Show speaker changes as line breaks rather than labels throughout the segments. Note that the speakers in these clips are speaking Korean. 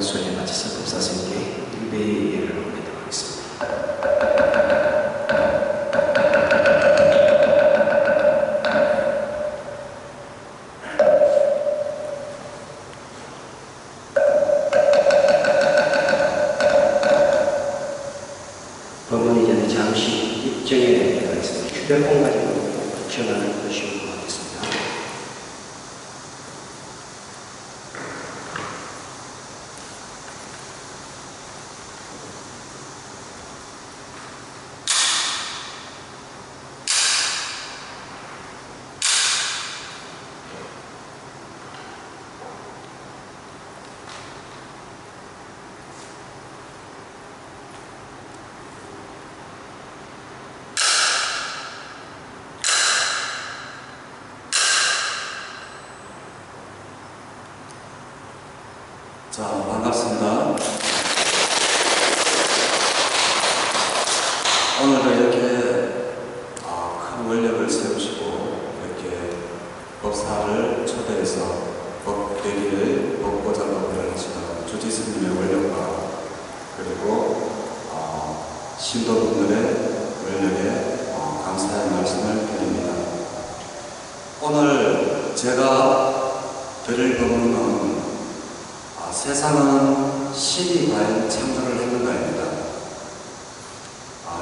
수련에 마쳐서 법사님께 일배의 예를 올리도록 하겠습니다. 법문 이전에 잠시 입정에 대해 하겠습니다. 휴대폰 가지고 전화를 하시면 고맙겠습니다.
자, 반갑습니다. 오늘도 이렇게 큰 원력을 세우시고 이렇게 법사를 초대해서 법대리를 법보자 법을 하시는 주지스님의 원력과 그리고 신도분들의 원력에 감사의 말씀을 드립니다. 오늘 제가 드릴 법문은 세상은 신이 과연 창조를 했는가입니다.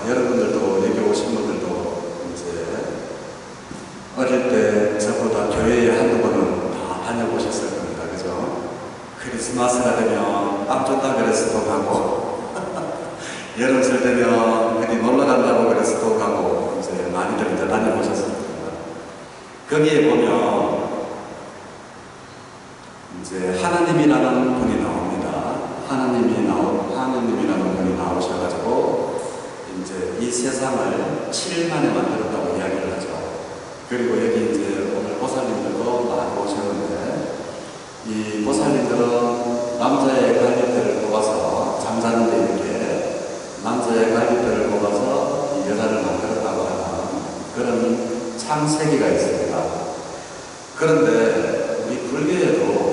여러분들도 여기 오신 분들도 이제 어릴 때 저보다 교회에 한두 번은 다 다녀보셨을 겁니다. 그죠? 크리스마스가 되면 빵 줬다 그래서 또 가고 여름철 되면 어디 놀러 간다고 그래서 또 가고 이제 많이들 이제 다녀보셨을 겁니다. 거기에 보면 이제 하나님이라는 분이 나옵니다. 하나님이라는 분이 나오셔가지고 이제 이 세상을 7일 만에 만들었다고 이야기를 하죠. 그리고 여기 이제 오늘 보살님들도 많이 오셨는데 이 보살님들은 남자의 갈빗대를 뽑아서 잠자는데 이렇게 남자의 갈빗대를 뽑아서 이 여자를 만들었다고 하는 그런 창세기가 있습니다. 그런데 우리 불교에도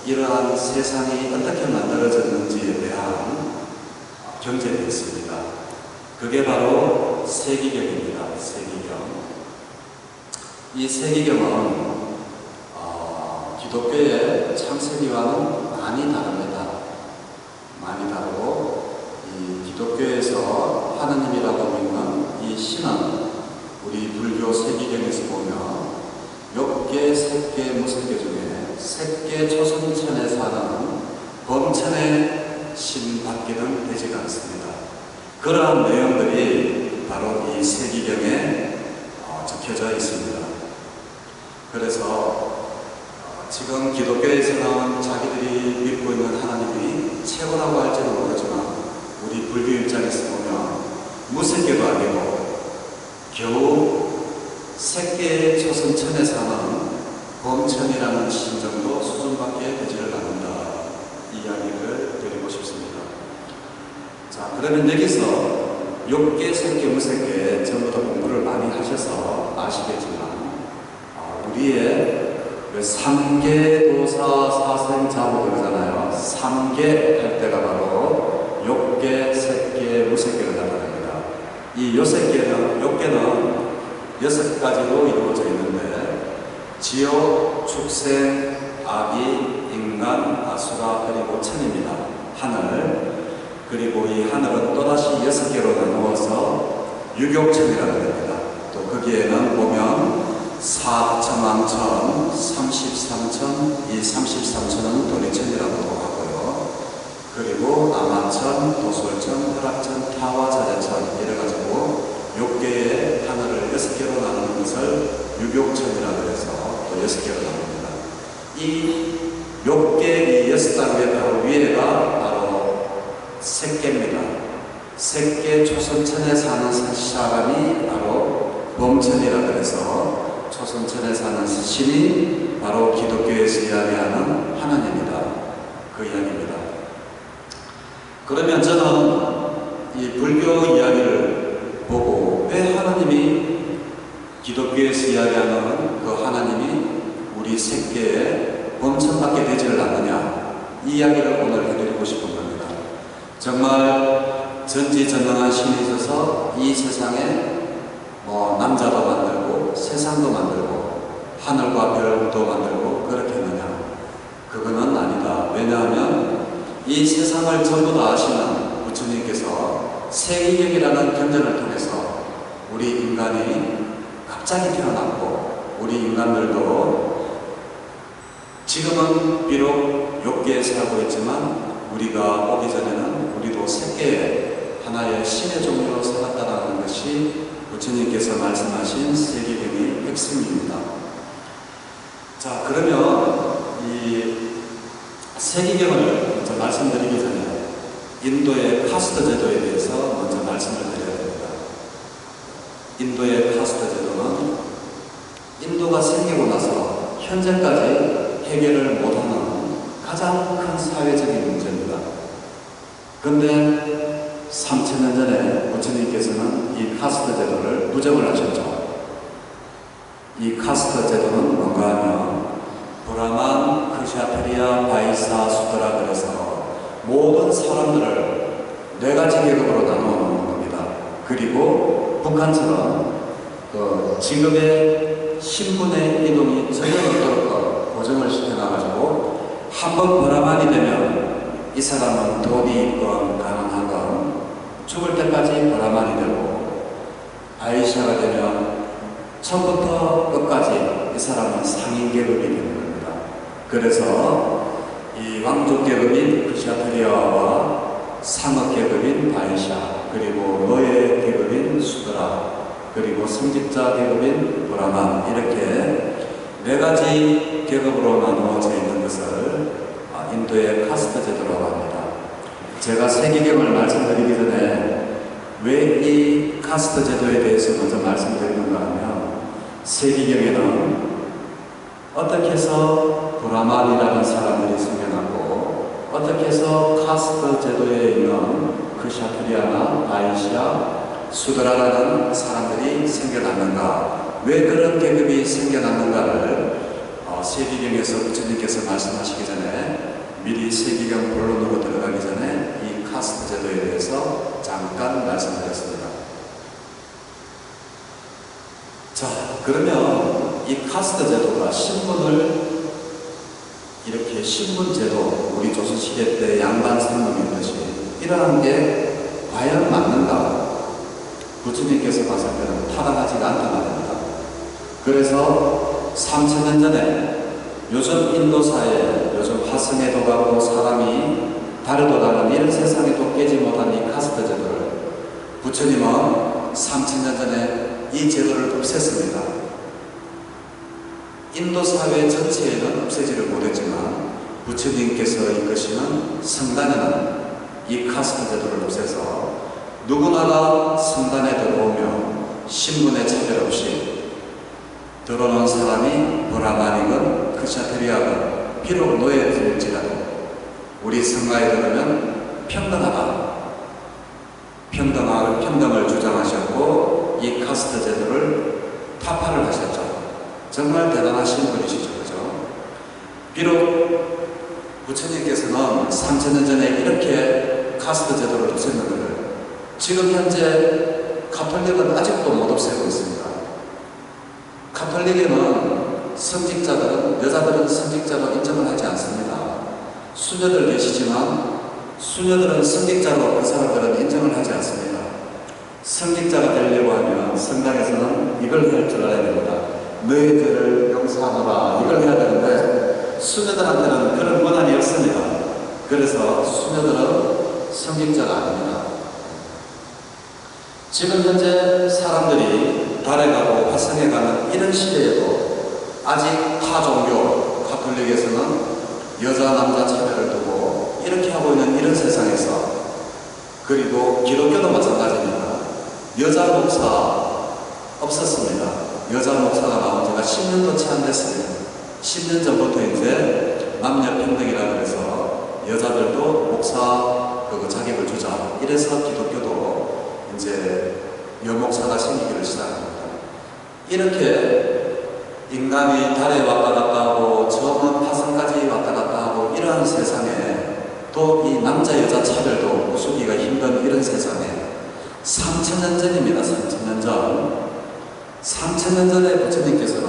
이러한 세상이 어떻게 만들어졌는지에 대한 경전이 있습니다. 그게 바로 세기경입니다. 세기경. 이 세기경은 기독교의 창세기와는 많이 다릅니다. 많이 다르고 이 기독교에서 하나님이라고 믿는 이 신은 우리 불교 세기경에서 보면 욕계, 색계, 무색계 중에 색계 초선천에 사는 범천의 신밖에는 되지가 않습니다. 그러한 내용들이 바로 이 세기경에 적혀져 있습니다. 그래서 지금 기독교에서는 자기들이 믿고 있는 하나님이 최고라고 할지는 모르지만 우리 불교 입장에서 보면 무색계도 아니고 겨우 색계의 초선천에 사는 범천이라는 신 정도 수준밖에 되지를 않는다. 이야기를 드리고 싶습니다. 자, 그러면 여기서 욕계, 색계, 무색계 전부 다 공부를 많이 하셔서 아시겠지만 우리의 삼계도사 사생자부 그러잖아요. 삼계 할 때가 바로 욕계, 색계, 무색계가 나타납니다. 이 욕계는 6가지로 이루어져 있는데 지옥, 축생, 아기, 인간, 아수라 그리고 천입니다. 하늘. 그리고 이 하늘은 또다시 6개로 나누어서 유격천이라고 합니다. 또 거기에는 보면 사천왕천, 33천, 이 33천은 도리천이라고도 하고요. 그리고 암하천, 도솔천, 혈압천, 타화자재천 이래가지고 6개의 하늘을 6개로 나누는 것을 유격천이라고 해서 또 6개로 나눕니다. 이 6개, 이 6단계 바로 위에가 바로 색계입니다. 색계 초선천에 사는 사람이 바로 범천이라고 해서 초선천에 사는 신이 바로 기독교에서 이야기하는 하나님이다. 그 이야기입니다. 그러면 저는 이 불교 이야기를 보고 왜 하나님이 기독교에서 이야기하는 그 하나님이 우리 색계의 범천밖에 되지를 않느냐 이 이야기를 오늘 해드리고 싶은 겁니다. 정말 전지전능한 신이 있어서 이 세상에 남자도 만들고 세상도 만들고 하늘과 별도 만들고 그렇게 했느냐? 그거는 아니다. 왜냐하면 이 세상을 전부 다 아시는 부처님께서 세기경이라는 경전을 통해서 우리 인간이 갑자기 태어났고 우리 인간들도 지금은 비록 욕계에 살고 있지만 우리가 오기 전에는 우리도 세계의 하나의 신의 종류로 살았다는 것이 부처님께서 말씀하신 세계경의 핵심입니다. 자, 그러면 이 세계경을 먼저 말씀드리기 전에 인도의 카스트 제도에 대해서 먼저 말씀을 드려야 됩니다. 인도의 카스트 제도는 인도가 생기고 나서 현재까지 해결을 못하는 가장 큰 사회적인 문제입니다. 그런데 3000년 전에 부처님께서는 이 카스트 제도를 부정을 하셨죠. 이 카스트 제도는 뭔가 하면 브라만, 크샤트리아, 바이사, 수드라 그래서 모든 사람들을 4가지 계급으로 나누는 겁니다. 그리고 북한처럼 직업의 신분의 이동이 전혀 없도록 고정을 시켜놔가지고 한번 브라만이 되면 이 사람은 돈이 있건 가난하건 죽을 때까지 브라만이 되고 바이샤가 되면 처음부터 끝까지 이 사람은 상인 계급이 되는 겁니다. 그래서 이 왕족 계급인 크샤트리아와 상업 계급인 바이샤, 그리고 노예 계급인 수드라, 그리고 성직자 계급인 브라만, 이렇게 4가지 계급으로 나누어져 있는 것을 인도의 카스트 제도라고 합니다. 제가 세기경을 말씀드리기 전에 왜 이 카스트 제도에 대해서 먼저 말씀드리는가 하면 세기경에는 어떻게 해서 브라만이라는 사람들이 생겨났고 어떻게 해서 카스트 제도에 있는 크샤트리아나 바이샤, 수드라라는 사람들이 생겨났는가, 왜 그런 계급이 생겨났는가를 세기경에서 부처님께서 말씀하시기 전에 미리 세기경 본론으로 들어가기 전에 이 카스트 제도에 대해서 잠깐 말씀드렸습니다. 자, 그러면 이 카스트 제도가 신분을 이렇게 신분제도, 우리 조선시대 때 양반 상놈이듯이 이러한 게 과연 맞는가? 부처님께서 봤을 때는 타당하지가 않다고 합니다. 그래서 3000년 전에 요즘 인도사에 요즘 화성에도 가고 사람이 달에도 가는 이런 세상에도 깨지 못한 이 카스트 제도를 부처님은 3000년 전에 이 제도를 없앴습니다. 인도 사회 전체에는 없애지를 못했지만 부처님께서 이끄시는 성단에는 이 카스트 제도를 없애서 누구나가 성단에 들어오면 신분의 차별 없이 들어오는 사람이 브라만이건 크샤트리아건 비록 노예일지라도 우리 성가에 들으면 평등을 주장하셨고 이 카스트 제도를 타파를 하셨죠. 정말 대단하신 분이시죠. 그죠? 비록 부처님께서는 3000년 전에 이렇게 카스트 제도를 없앴는데 지금 현재 가톨릭은 아직도 못 없애고 있습니다. 가톨릭에는 여자들은 성직자로 인정을 하지 않습니다. 수녀들 계시지만 수녀들은 성직자로 그 사람들은 인정을 하지 않습니다. 성직자가 되려고 하면 성당에서는 이걸 할 줄 알아야 됩니다. 너희 죄를 용서하노라, 이걸 해야 되는데 수녀들한테는 그런 권한이 없습니다. 그래서 수녀들은 성직자가 아닙니다. 지금 현재 사람들이 달에 가고 화성에 가는 이런 시대에도 아직 타 종교, 가톨릭에서는 여자 남자 차별을 두고 이렇게 하고 있는 이런 세상에서, 그리고 기독교도 마찬가지입니다. 여자 목사 없었습니다. 여자 목사가 나온 지가 10년도 채 안 됐습니다. 10년 전부터 이제 남녀 평등이라 그래서 여자들도 목사 자격을 주자, 이래서 기독교도 이제 여목사가 생기기를 시작합니다. 이렇게 인간이 달에 왔다 갔다 하고 처음은 화성까지 왔다 갔다 하고 이러한 세상에 또 이 남자 여자 차별도 부수기가 힘든 이런 세상에 3000년 전입니다. 3000년 전. 3000년 전에 부처님께서는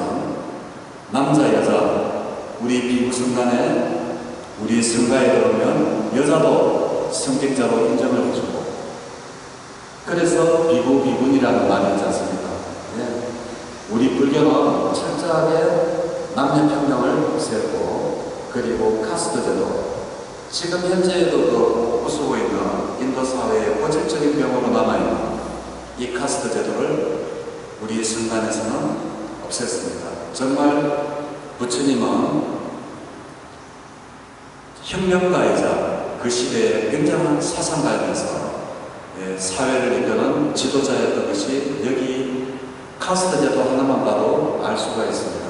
남자 여자 우리 비구성간에 우리 성가에 들어오면 여자도 성직자로 인정을 해주고, 그래서 비구 비군이라는 말이 있지 않습니까? 네. 우리 불교는 철저하게 남녀평등을 세우고, 그리고 카스트 제도, 지금 현재에도 그 부수고 있는 인도 사회의 고질적인 병으로 남아있는 이 카스트 제도를 우리 성간에서는 없앴습니다. 정말 부처님은 혁명가이자 그 시대에 굉장한 사상가이면서 사회를 이끄는 지도자였던 것이 여기 카스트 제도 하나만 봐도 알 수가 있습니다.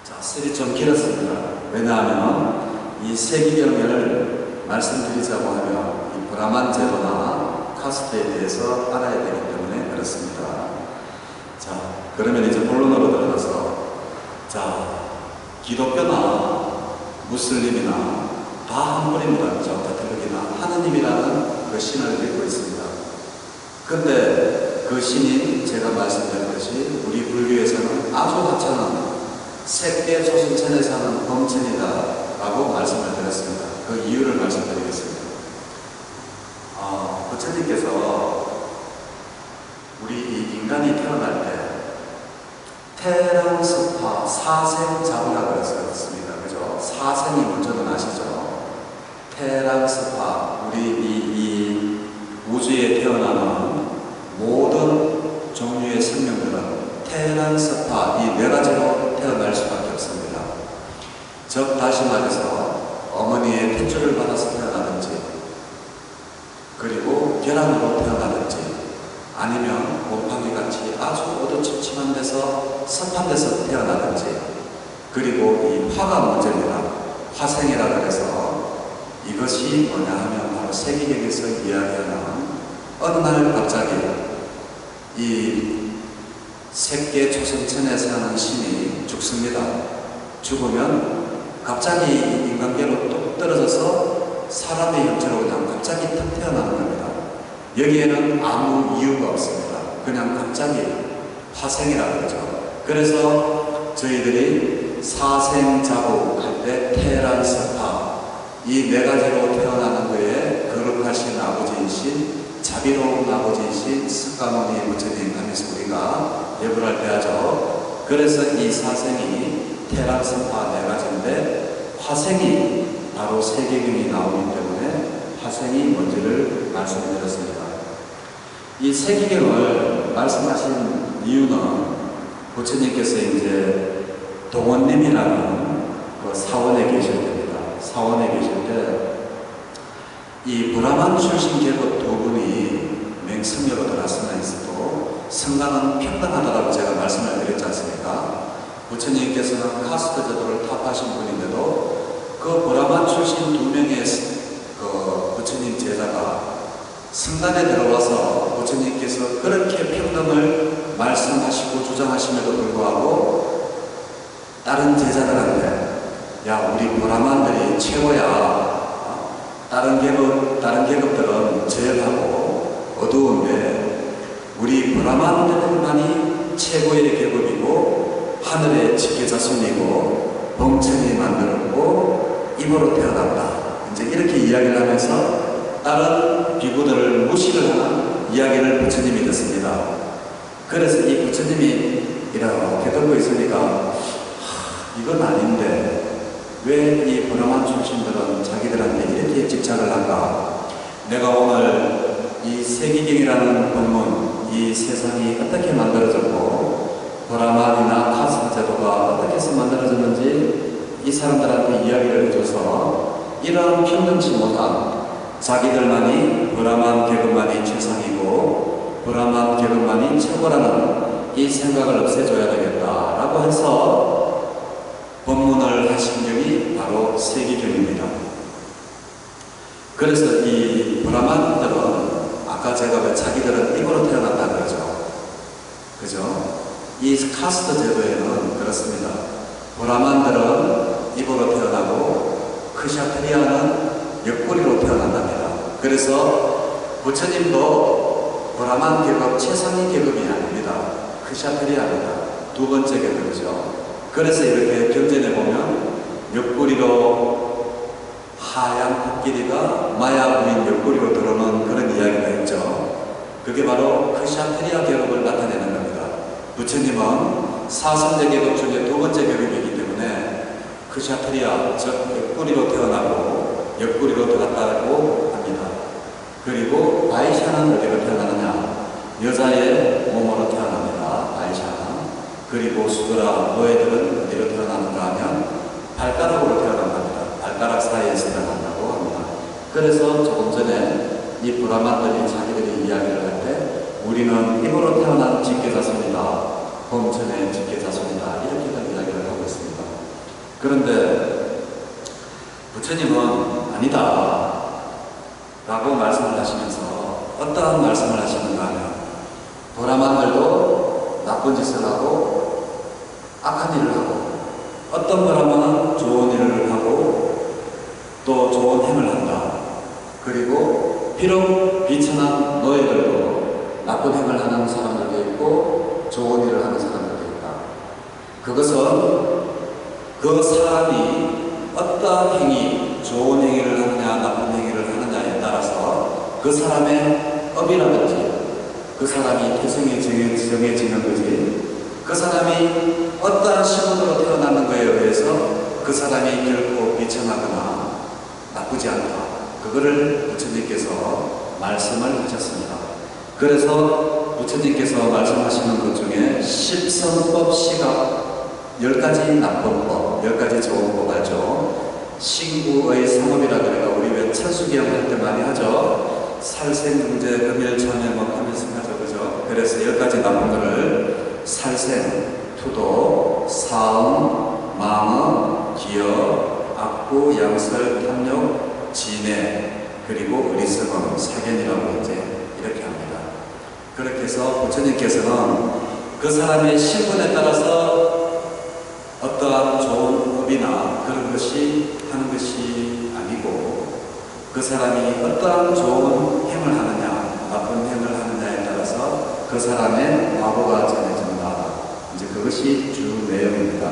자, 설이 좀 길었습니다. 왜냐하면 이 세기경을 말씀드리자고 하면 이 브라만 제도나 카스트에 대해서 알아야 되기 때문에 그렇습니다. 자, 그러면 이제 본론으로 들어가서, 자, 기독교나 무슬림이나 다 한 뿌리입니다. 그죠? 가톨릭이나 하느님이라는 그 신을 믿고 있습니다. 근데 그 신이 제가 말씀드렸듯이 우리 불교에서는 아주 하찮은 색계 조선천에 사는 범천이다 라고 말씀을 드렸습니다. 그 이유를 말씀드리겠습니다. 부처님께서 우리 이 인간이 태어날 때 태랑스파 사생자부라고 그랬습니다. 그죠? 사생이 뭔지는 아시죠? 태랑스파, 우리 이 우주에 태어나는 모든 종류의 생명들은 태랑스파, 이 네 가지로 태어날 수밖에 없습니다. 즉, 다시 말해서 어머니의 핏줄을 받아서 태어나든지, 그리고 계란으로 태어나든지, 아니면 곰팡이같이 아주 어두침침한 데서 습한 데서 태어나든지, 그리고 이 화가 문제입니다. 화생이라 그래서 이것이 뭐냐 하면 바로 세기경에서 이야기하는 어느 날 갑자기 이 색계 초생천에 사는 신이 죽습니다. 죽으면 갑자기 인간계로 뚝 떨어져서 사람의 형체로 그냥 갑자기 탁 태어나는 겁니다. 여기에는 아무 이유가 없습니다. 그냥 갑자기 화생이라 그러죠. 그래서 저희들이 사생자국 할 때 태란스파, 이 네 가지로 태어나는 거에 거룩하신 아버지이신, 자비로운 아버지이신 석가모니 부처님 하면서 우리가 예불 할 때 하죠. 그래서 이 사생이 태란스파 네 가지인데, 화생이 바로 세계경이 나오기 때문에 화생이 뭔지를 말씀드렸습니다. 이 세기경을 말씀하신 이유는 부처님께서 이제 동원님이라는 그 사원에 계실 때입니다. 사원에 계실 때 이 브라만 출신 계급 두 분이 맹성녀로 들어왔으나 있어도 성가는 평등하다고 제가 말씀을 드렸지 않습니까? 부처님께서는 카스트 제도를 타파하신 분인데도 그 브라만 출신 두 명의 그 부처님 제자가 성단에 들어와서 부처님께서 그렇게 평등을 말씀하시고 주장하심에도 불구하고 다른 제자들한테, 야, 우리 브라만들이 최고야, 다른 계급들은 제열하고 어두운데 우리 브라만들만이 최고의 계급이고 하늘의 직계자손이고 범천이 만들었고 입으로 태어났다, 이제 이렇게 이야기를 하면서 다른 비구들을 무시를 하는 이야기를 부처님이 듣습니다. 그래서 이 부처님이 이렇게 듣고 있으니까 이건 아닌데 왜 이 브라만 출신들은 자기들한테 이렇게 집착을 한가? 내가 오늘 이 세기경이라는 법문, 이 세상이 어떻게 만들어졌고 브라만이나 카스트 제도가 어떻게 해서 만들어졌는지 이 사람들한테 이야기를 해줘서 이런 평등치 못한, 자기들만이 브라만 계급만이 최상이고 브라만 계급만이 최고라는 이 생각을 없애줘야 되겠다라고 해서 법문을 하신 경이 바로 세기경입니다. 그래서 이 브라만들은 아까 제가 왜 자기들은 입으로 태어났다 그러죠. 그죠? 이 카스트 제도에는 그렇습니다. 브라만들은 입으로 태어나고 크샤트리아는 옆구리로 태어난답니다. 그래서 부처님도 브라만 계급 최상위 계급이 아닙니다. 크샤트리아입니다. 두 번째 계급이죠. 그래서 이렇게 경전에 보면 옆구리로 하얀 코끼리가 마야 부인 옆구리로 들어오는 그런 이야기가 있죠. 그게 바로 크샤트리아 계급을 나타내는 겁니다. 부처님은 사선제 계급 중에 두 번째 계급이기 때문에 크샤트리아, 즉 옆구리로 태어나고 옆구리로 들어갔다고 합니다. 그리고 바이샤는 어디로 태어나느냐? 여자의 몸으로 태어납니다. 바이샤는. 그리고 수드라, 노예들은 어디로 태어나는가 하면 발가락으로 태어난답니다. 발가락 사이에서 태어난다고 합니다. 그래서 조금 전에 이 브라만들이 자기들이 이야기를 할 때 우리는 힘으로 태어난 직계자손이다. 범천의 직계자손이다. 이렇게들 이야기를 하고 있습니다. 그런데 부처님은 아니다 라고 말씀을 하시면서 어떠한 말씀을 하시는가 하면 브라만들도 나쁜 짓을 하고 악한 일을 하고 어떤 브라만은 좋은 일을 하고 또 좋은 행을 한다. 그리고 비록 비천한 노예들도 나쁜 행을 하는 사람들도 있고 좋은 일을 하는 사람들도 있다. 그것은 그 사람이 어떠한 행위, 좋은 행위를 하느냐 나쁜 행위를 하느냐에 따라서 그 사람의 업이라든지 그 사람이 태생에 정해지는 거지, 그 사람이 어떠한 신분으로 태어나는 것에 의해서 그 사람이 결코 비천하거나 나쁘지 않다. 그거를 부처님께서 말씀을 하셨습니다. 그래서 부처님께서 말씀하시는 것 중에 십선법 시각 10가지 나쁜법, 10가지 좋은 법 알죠? 신구의 상업이라 그래가 우리 왜 천수기형 할 때 많이 하죠? 살생, 금제, 금일, 천일 뭐 하면서 하죠, 그죠? 그래서 10가지 나쁜 거를 살생, 투도, 사음, 망음, 기여, 악구, 양설, 탐욕, 진해, 그리고 어리석음, 사견이라고 이제 이렇게 합니다. 그렇게 해서 부처님께서는 그 사람의 신분에 따라서 어떠한 좋은 법이나 그런 것이 하는 것이 아니고 그 사람이 어떠한 좋은 행을 하느냐 나쁜 행을 하느냐에 따라서 그 사람의 과거가 전해진다. 이제 그것이 주 내용입니다.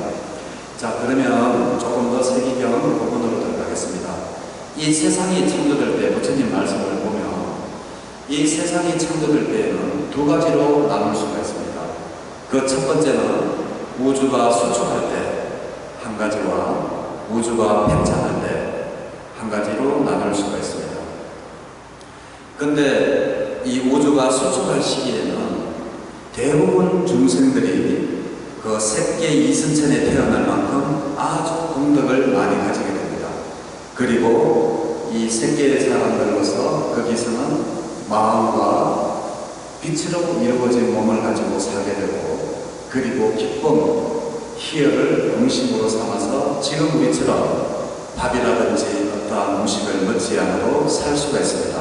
자, 그러면 조금 더 세기경 부분으로 들어가겠습니다. 이 세상이 창조될 때 부처님 말씀을 보면 이 세상이 창조될 때에는 두 가지로 나눌 수가 있습니다. 그 첫 번째는 우주가 수축할 때 한 가지와 우주가 팽창할 때 한 가지로 나눌 수가 있습니다. 근데 이 우주가 수축할 시기에는 대부분 중생들이 그 색계 이승천에 태어날 만큼 아주功德을 많이 가지게 됩니다. 그리고 이 색계의 사람들로서 거기서는 마음과 빛으로 이루어진 몸을 가지고 살게 되고 그리고 기쁨, 희열을 음식으로 삼아서 지금 우리처럼 밥이라든지 어떠한 음식을 먹지 않아도 살 수가 있습니다.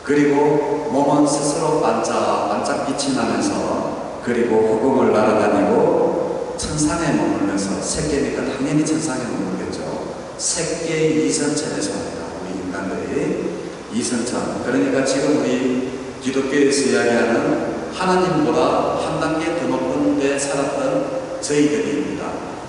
그리고 몸은 스스로 반짝 빛이 나면서 그리고 허공을 날아다니고 천상에 머물면서 색계니까 당연히 천상에 머물겠죠. 색계 이선천에 삽니다. 우리 인간들이 이선천. 그러니까 지금 우리 기독교에서 이야기하는 하나님보다 한 단계 더 높은 데 살았던 저희들입니다.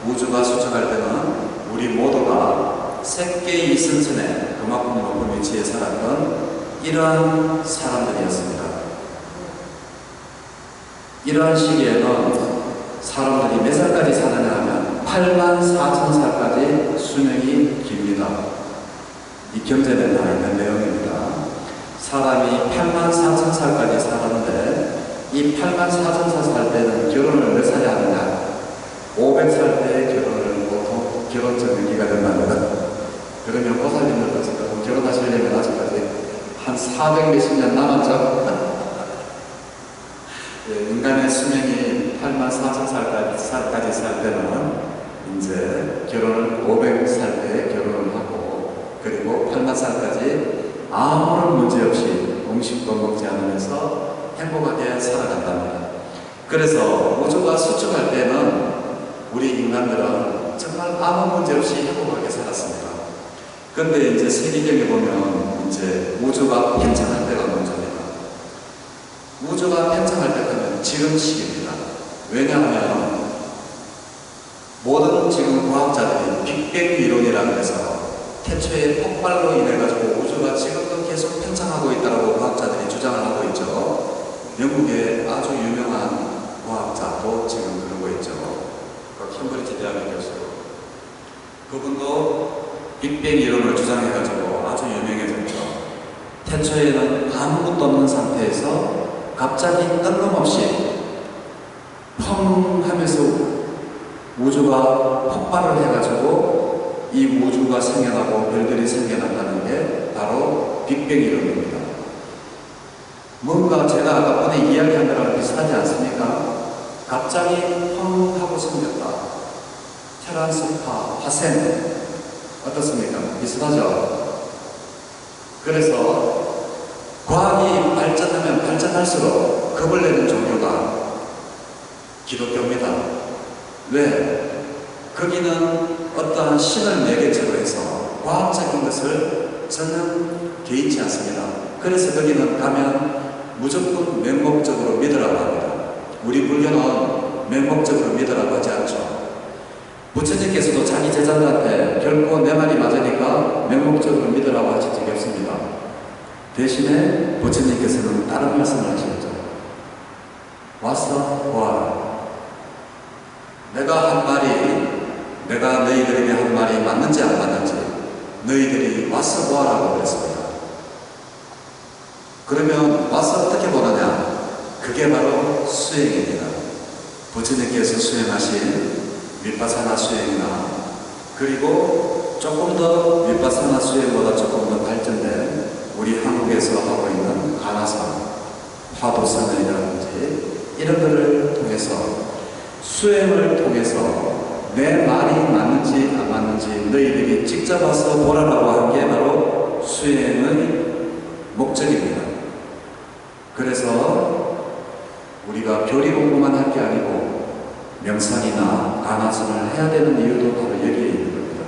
우주가 수축할 때는 우리 모두가 색계 이선천에 그만큼 높은 위치에 살았던 이러한 사람들이었습니다. 이러한 시기에는 사람들이 몇 살까지 사느냐 하면 84,000살까지 수명이 깁니다. 이 경전에 나 있는 내용입니다. 사람이 84,000살까지 살았는데 이 84,000살 살 때는 결혼을 몇 살에 하느냐? 500살 때 결혼을 보통 결혼적 연기가 된답니다. 그러면 보살님들도 지금 결혼하시려면 아직까지 한 400몇십 년 남았죠? 예, 인간의 수명이 84,000살까지 살 때는 이제 결혼을 500살 때 결혼을 하고 그리고 8만살까지 아무런 문제 없이 음식도 먹지 않으면서 행복하게 살아간답니다. 그래서 우주가 수축할 때는 우리 인간들은 정말 아무 문제 없이 행복하게 살았습니다. 근데 이제 세계경에 보면 이제 우주가 팽창할 때가 먼저입니다. 우주가 팽창할 때는 지금 시기입니다. 왜냐하면 모든 지금 과학자들이 빅뱅 이론이라고 해서 태초의 폭발로 인해 가지고 우주가 지금도 계속 팽창하고 있다고 과학자들이 주장을 하고 있죠. 영국의 아주 유명한 과학자도 지금 그러고 있죠. 그 캠브리지 대학의 교수. 그분도 빅뱅 이론을 주장해 가지고 아주 유명해졌죠. 태초에는 아무것도 없는 상태에서 갑자기 뜬금없이 펑 하면서 우주가 폭발을 해가지고 이 우주가 생겨나고 별들이 생겨난다는 게 바로 빅뱅 이론입니다. 뭔가 제가 아까 전에 이야기한 거랑 비슷하지 않습니까? 갑자기 펑 하고 생겼다. 테란스파, 화생 어떻습니까? 비슷하죠? 그래서 과학이 발전하면 발전할수록 겁을 내는 종교가 기독교입니다. 왜? 거기는 어떠한 신을 매개체로 해서 과학적인 것을 전혀 개의치 않습니다. 그래서 거기는 가면 무조건 맹목적으로 믿으라고 합니다. 우리 불교는 맹목적으로 믿으라고 하지 않죠. 부처님께서도 자기 제자들한테 결코 내 말이 맞으니까 맹목적으로 믿으라고 하신 적이 없습니다. 대신에 부처님께서는 다른 말씀을 하셨죠. 와서 보아라. 내가 한 말이, 내가 너희들에게 한 말이 맞는지 안 맞는지 너희들이 와서 보아라고 그랬습니다. 그러면 와서 어떻게 보느냐? 그게 바로 수행입니다. 부처님께서 수행하신 윗바사나 수행이나 그리고 조금 더 윗바사나 수행보다 조금 더 발전된 우리 한국에서 하고 있는 가나산, 화도산이라든지 이런 것을 통해서 수행을 통해서 내 말이 맞는지 안 맞는지 너희들이 직접 와서 보라라고 한 게 바로 수행의 목적입니다. 그래서 우리가 교리 공부만 할 게 아니고 명상이나 가나선을 해야 되는 이유도 바로 여기에 있는 겁니다.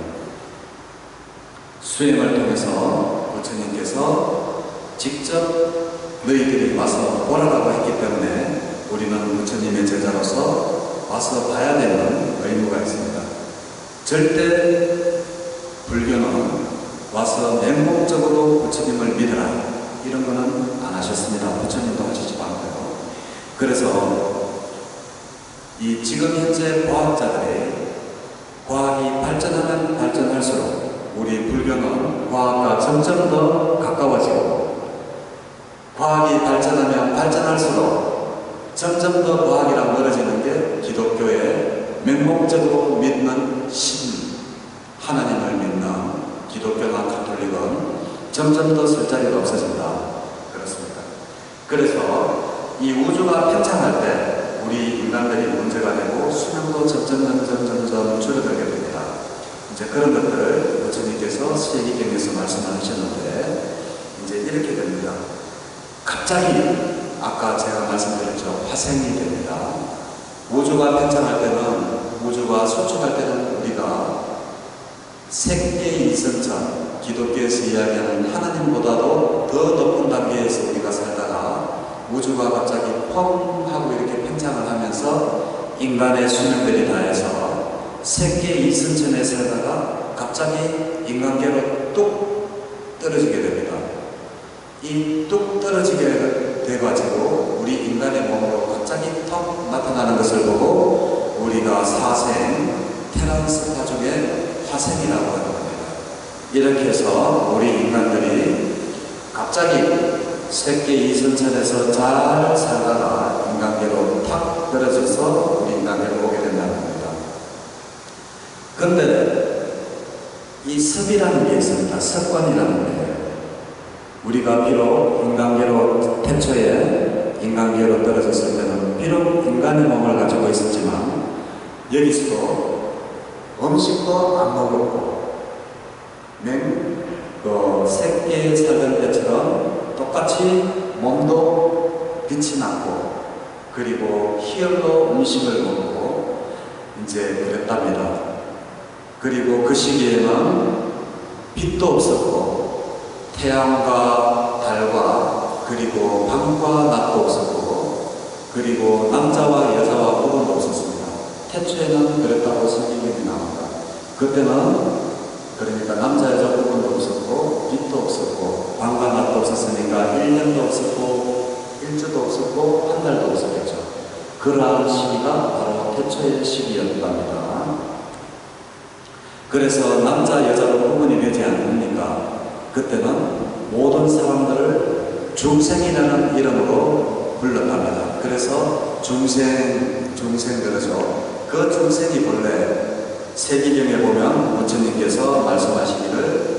수행을 통해서 부처님께서 직접 너희들이 와서 보라라고 했기 때문에 우리는 부처님의 제자로서 와서 봐야 되는 의무가 있습니다. 절대 불교는 와서 맹목적으로 부처님을 믿으라 이런 거는 안 하셨습니다. 부처님도 하시지 않고요. 그래서 이 지금 현재 과학자들이 과학이 발전하면 발전할수록 우리 불교는 과학과 점점 더 가까워지고 과학이 발전하면 발전할수록 점점 더 과학이랑 멀어지는 게 기독교의 맹목적으로 믿는 신, 하나님을 믿는 기독교나 가톨릭은 점점 더 설 자리가 없어진다. 그렇습니다. 그래서 이 우주가 팽창할 때 우리 인간들이 문제가 되고 수명도 점점 줄어들게 됩니다. 이제 그런 것들을 부처님께서 세계경에서 말씀을 하셨는데 이제 이렇게 됩니다. 갑자기 아까 제가 말씀드렸죠. 화생이 됩니다. 우주가 팽창할 때는 우주가 수축할 때는 우리가 생계 이선천 기독교에서 이야기하는 하나님보다도 더 높은 단계에서 우리가 살다가 우주가 갑자기 펑 하고 이렇게 팽창을 하면서 인간의 수명들이 다해서 생계 이선천에 살다가 갑자기 인간계로 뚝 떨어지게 됩니다. 이 뚝 떨어지게 돼가지고 우리 인간의 몸으로 갑자기 턱 나타나는 것을 보고 우리가 사생, 테란스파 중에 화생이라고 하는 겁니다. 이렇게 해서 우리 인간들이 갑자기 새끼 이선천에서 잘 살다가 인간계로 탁 떨어져서 우리 인간계로 오게 된다는 겁니다. 근데 이 습이라는 게 있습니다. 습관이라는 게 우리가 비록 인간계로 태초에 인간계로 떨어졌을 때는 비록 인간의 몸을 가지고 있었지만 여기서도 음식도 안 먹었고 새끼에 살던 때처럼 똑같이 몸도 빛이 났고 그리고 희열로 음식을 먹고 이제 그랬답니다. 그리고 그 시기에는 빛도 없었고 태양과 달과 그리고 밤과 낮도 없었고 그리고 남자와 여자와 구분도 없었습니다. 태초에는 그랬다고 성경이 나옵니다. 그때는 그러니까 남자 여자 구분도 없었고 빛도 없었고 밤과 낮도 없었으니까 1년도 없었고 일주도 없었고 한 달도 없었겠죠. 그러한 시기가 바로 태초의 시기였답니다. 그래서 남자 여자로 구분이 되지 않으니까 그때는 모든 사람들을 중생이라는 이름으로 불렀답니다. 그래서 중생 그러죠. 그 중생이 본래 세기경에 보면 부처님께서 말씀하시기를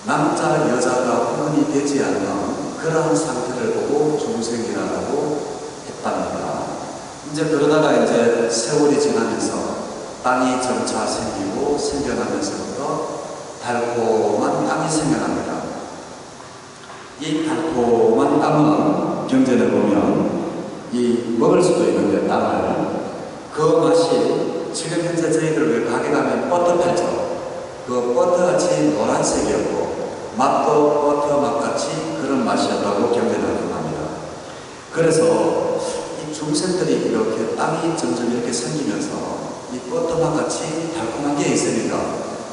남자 여자가 구분이 되지 않는 그러한 상태를 보고 중생이라고 했답니다. 이제 그러다가 이제 세월이 지나면서 땅이 점차 생기고 생겨나면서부터 달콤한 땅이 생겨납니다. 이 달콤한 땅은 경전에 보면 이 먹을 수도 있는데 땅을 그 맛이 지금 현재 저희들 왜 가게 가면 버터 팔죠. 그 버터같이 노란색이었고 맛도 버터 맛같이 그런 맛이었다고 경전에 나옵니다. 그래서 이 중생들이 이렇게 땅이 점점 이렇게 생기면서 이 버터 맛같이 달콤한 게 있으니까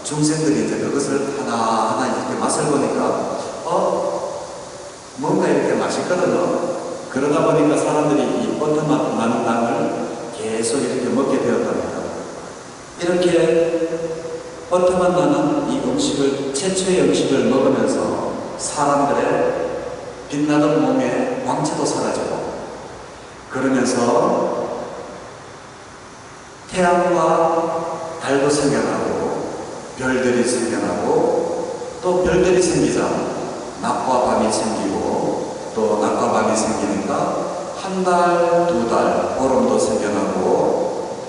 중생들이 이제 그것을 하나하나 이렇게 맛을 보니까 뭔가 이렇게 맛있거든요. 그러다 보니까 사람들이 이 버터 맛 나는 땅을 계속 이렇게 먹게 되었답니다. 이렇게 버터맛 나는 이 음식을, 최초의 음식을 먹으면서 사람들의 빛나던 몸에 광채도 사라지고 그러면서 태양과 달도 생겨나고 별들이 생겨나고 또 별들이 생기자 낮과 밤이 생기고 또 낮과 밤이 생기니까 한 달, 두 달, 보름도 생겨나고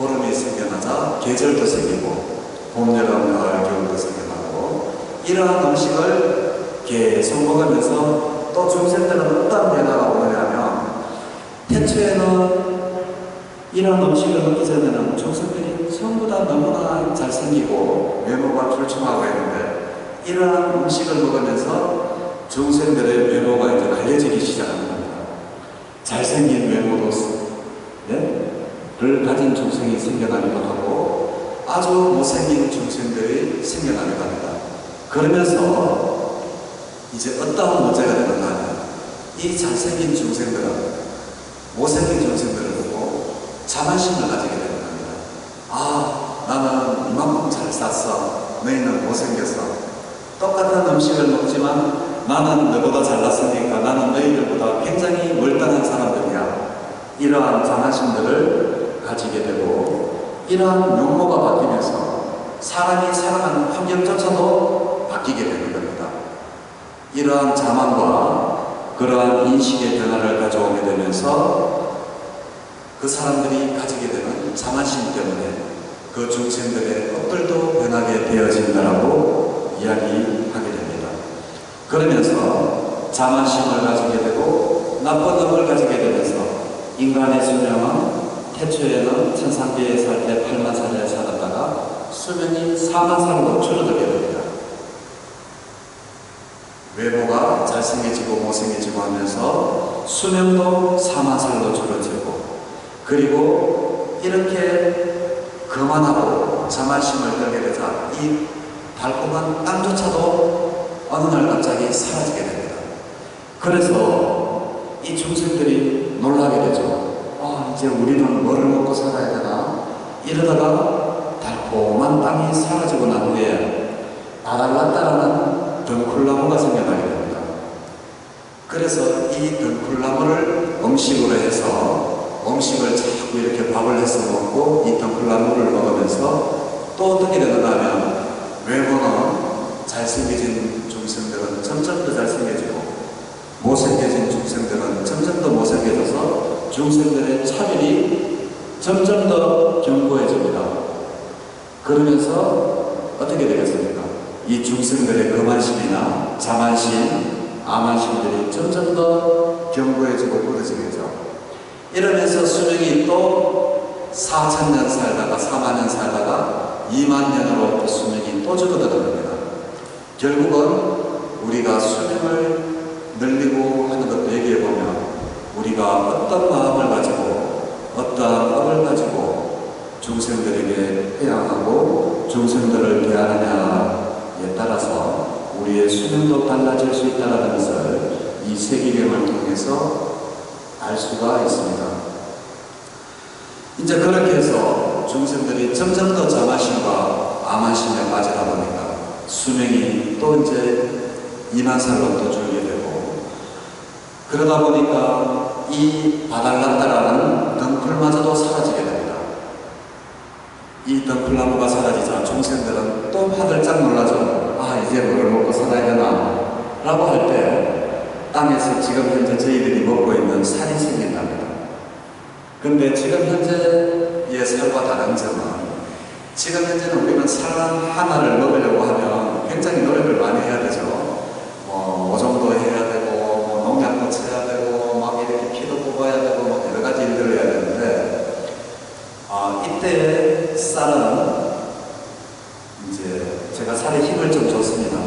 보름이 생겨나자 계절도 생기고 봄, 여름, 가을, 겨울도 생겨나고 이러한 음식을 계속 먹으면서 또 중생들은 어떤 변화가 오느냐면 태초에는 이런 음식을 먹기 전에는 중생들이 전부 다 너무나 잘생기고 외모가 출중하고 했는데 이러한 음식을 먹으면서 중생들의 외모가 이제 갈려지기 시작합니다. 잘생긴 외모도 를 가진 중생이 생겨나기도 하고 아주 못생긴 중생들이 생겨나기도 합니다. 그러면서 이제 어떠한 문제가 되는가 하면 이 잘생긴 중생들은 못생긴 중생들을 보고 자만심을 가지게 되는 겁니다. 아, 나는 이만큼 잘 쌌어. 너희는 못생겼어. 똑같은 음식을 먹지만 나는 너보다 잘났으니까 나는 너희들보다 굉장히 멀쩡한 사람들이야. 이러한 자만심들을 가지게 되고 이러한 용모가 바뀌면서 사람이 살아가는 환경조차도 바뀌게 되는 겁니다. 이러한 자만과 그러한 인식의 변화를 가져오게 되면서 그 사람들이 가지게 되는 자만심 때문에 그 중생들의 것들도 변하게 되어진다라고 이야기하게 됩니다. 그러면서 자만심을 가지게 되고 나쁜 놈을 가지게 되면서 인간의 수명은 태초에는 천상계에 살 때 8만 살에 살았다가 수명이 4만 살로 줄어들게 됩니다. 외모가 잘생겨지고 못생겨지고 하면서 수명도 4만 살로 줄어들고 그리고 이렇게 거만하고 자만심을 들게 되자 이 달콤한 땅조차도 어느 날 갑자기 사라지게 됩니다. 그래서 이 중생들이 놀라게 되죠. 이제 우리는 뭐를 먹고 살아야 되나? 이러다가 달콤한 땅이 사라지고 난 후에 바달랐다라는 덩쿨나무가 생겨나게 됩니다. 그래서 이 덩쿨나무를 음식으로 해서 음식을 자꾸 이렇게 밥을 해서 먹고 이 덩쿨나무를 먹으면서 또 어떻게 되는가 하면 외모는 잘생겨진 중생들은 점점 더 잘생겨지고 못생겨진 중생들은 점점 더 못생겨져서 중생들의 차별이 점점 더 견고해집니다. 그러면서 어떻게 되겠습니까? 이 중생들의 거만심이나 자만심, 아만심들이 점점 더 견고해지고 굳어지겠죠. 이러면서 수명이 또 4,000년 살다가 4만 년 살다가 2만 년으로 또 수명이 또 줄어들어갑니다. 결국은 우리가 수명을 늘리고 하는 것도 얘기해보면 우리가 어떤 마음을 가지고 어떤 업을 가지고 중생들에게 회양하고 중생들을 대하느냐에 따라서 우리의 수명도 달라질 수 있다는 것을 이 세기경을 통해서 알 수가 있습니다. 이제 그렇게 해서 중생들이 점점 더 자만심과 암만심에 빠지다 보니까 수명이 또 이제 2만 살로 또 줄게 되고, 그러다 보니까 이 바달란다라는 덩풀마저도 사라지게 됩니다. 이 덩풀나무가 사라지자 중생들은 또 화들짝 놀라죠. 아, 이제 뭘 먹고 살아야 되나 라고 할 때 땅에서 지금 현재 저희들이 먹고 있는 살이 생긴답니다. 근데 지금 현재의 살과 다른 점은, 지금 현재는 우리는 살 하나를 먹으려고 하면 굉장히 노력을 많이 해야 되죠. 모종도 해야 되고, 농약도 쳐야 되고, 막 이렇게 피도 뽑아야 되고, 뭐 여러 가지 일들을 해야 되는데, 이때 쌀은 이제 제가 살에 힘을 좀 줬습니다.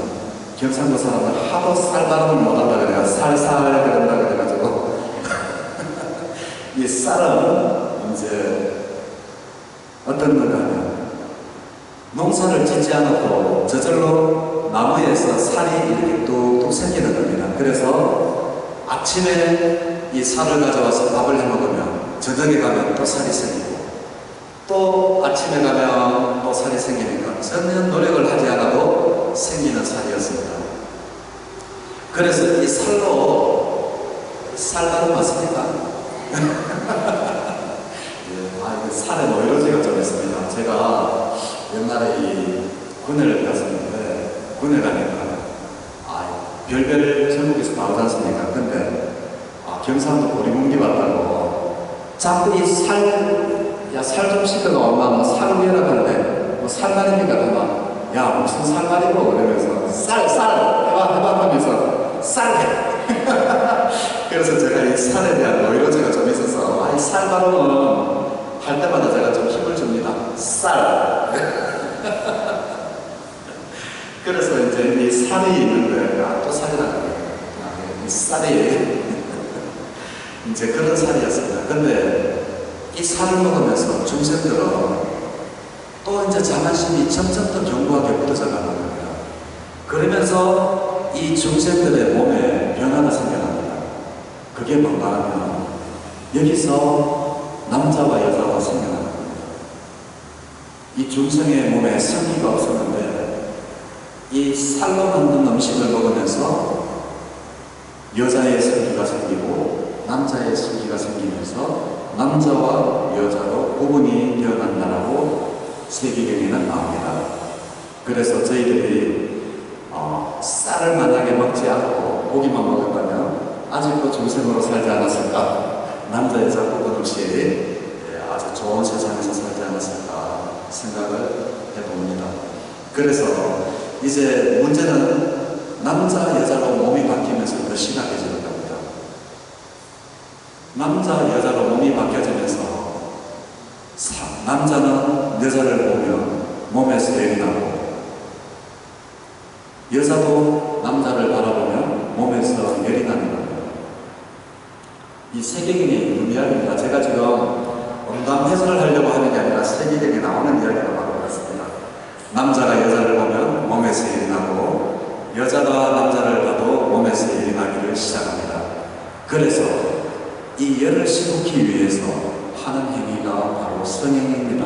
경상도 사람들 하도 쌀 발음을 못한다 그래요. 살살 그런다 그래가지고 이 쌀은 이제 어떤 건가 하면 농사를 짓지 않아도 저절로 나무에서 살이 이렇게 뚝뚝 생기는 겁니다. 그래서 아침에 이 쌀을 가져와서 밥을 해 먹으면 저녁에 가면 또 살이 생기고, 또 아침에 가면 또 살이 생기니까 전혀 노력을 하지 않아도 생기는 살이었습니다. 그래서 이 살로 쌀 발음 맞습니까? 이 살에 노이로제가 좀 있습니다. 제가 옛날에 이 군회를 갔었는데, 군회 가니까 별별 전국에서 나오지 않습니까? 근데 경상도 보리문기 왔다고 자꾸 이 살 좀 시켜가 엄마 뭐 살 위에라 하는데 뭐 살말입니까? 그만 야 무슨 살말이고 그러면서 쌀 해봐 하면서 쌀 그래서 제가 이 살에 대한 노이로제가 좀 있어서 이 살 발음은 할 때마다 제가 좀 힘을 줍니다. 쌀 그래서 이제 이 살이 있는데 또 살이 나거든요. 이 쌀이 이제 그런 살이었습니다. 근데 이 살을 먹으면서 중생들은 또 이제 자만심이 점점 더 견고하게 묻어져 가는 겁니다. 그러면서 이 중생들의 몸에 변화가 생겨납니다. 그게 뭔가 하면 여기서 남자와 여자가 생겨나는 겁니다. 이 중생의 몸에 성기가 없었는데 이 살로 만든 음식을 먹으면서 여자의 성기가 생기고 남자의 성기가 생기면서 남자와 여자로 구분이 되어간다라고 세계경에는 나옵니다. 그래서 저희들이 쌀을 만약에 먹지 않고 고기만 먹었다면 아직도 중생으로 살지 않았을까? 남자 여자 구분 없이 아주 좋은 세상에서 살지 않았을까 생각을 해봅니다. 그래서 이제 문제는 남자 여자로 몸이 바뀌면서 더 심각해지는 겁니다. 남자 여자로 몸이 바뀌어지면서 남자는 여자를 보면 몸에서 열이 나고, 여자도 남자를 바라보면 몸에서 열이 나는 겁니다. 이 세계경에 있는 이야기입니다. 제가 지금 음담 해설을 하려고 하는 게 아니라 세계경에 나오는 이야기가 바로 그렇습니다. 남자가 여자를 보면 몸에서 열이 나고, 여자가 남자를 봐도 몸에서 열이 나기를 시작합니다. 그래서 이 열을 씹기 위해서 하는 행위가 바로 성행위입니다.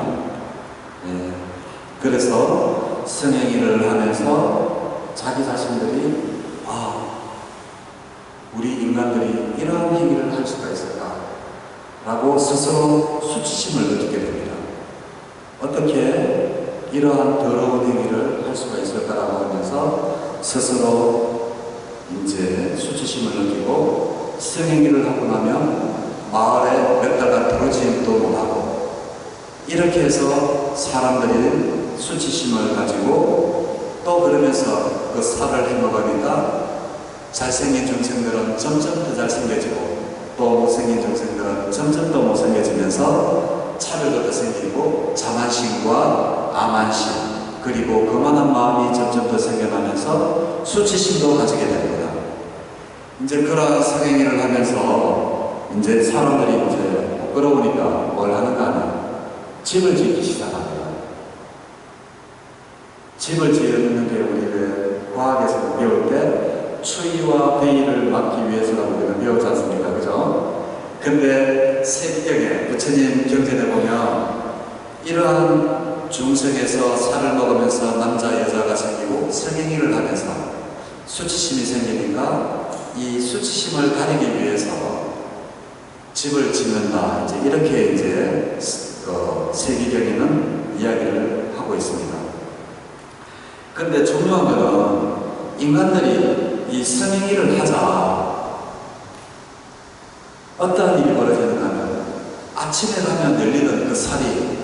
그래서 성행위를 하면서 자기 자신들이 우리 인간들이 이러한 행위를 할 수가 있을까? 라고 스스로 수치심을 느끼게 됩니다. 어떻게 이러한 더러운 행위를 할 수가 있을까라고 하면서 스스로 이제 수치심을 느끼고 성행위를 하고 나면 마을에 몇 달간 들어오지도 못하고, 이렇게 해서 사람들이 수치심을 가지고 또 그러면서 그 살을 해먹으니까 잘생긴 중생들은 점점 더 잘생겨지고 또 못생긴 중생들은 점점 더 못생겨지면서 차별도 더 생기고 자만심과 암만심, 그리고 거만한 마음이 점점 더 생겨나면서 수치심도 가지게 됩니다. 이제 그러한 성행위를 하면서 이제 사람들이 이제 부끄러우니까 뭘 하는가 하면 집을 짓기 시작합니다. 집을 지는 게 우리 과학에서 배울 때 추위와 더위를 막기 위해서라고 우리가 배우지 않습니까? 그죠? 근데 세기경에 부처님 경전에 보면 이러한 중생에서 살을 먹으면서 남자 여자가 생기고 성행위를 하면서 수치심이 생기니까 이 수치심을 가리기 위해서 집을 짓는다, 이제 이렇게 이제 세기경에는 이야기를 하고 있습니다. 근데 중요한 것은 인간들이 이 성행위를 하자 어떠한 일이 벌어지는가 하면 아침에 가면 열리던 그 살이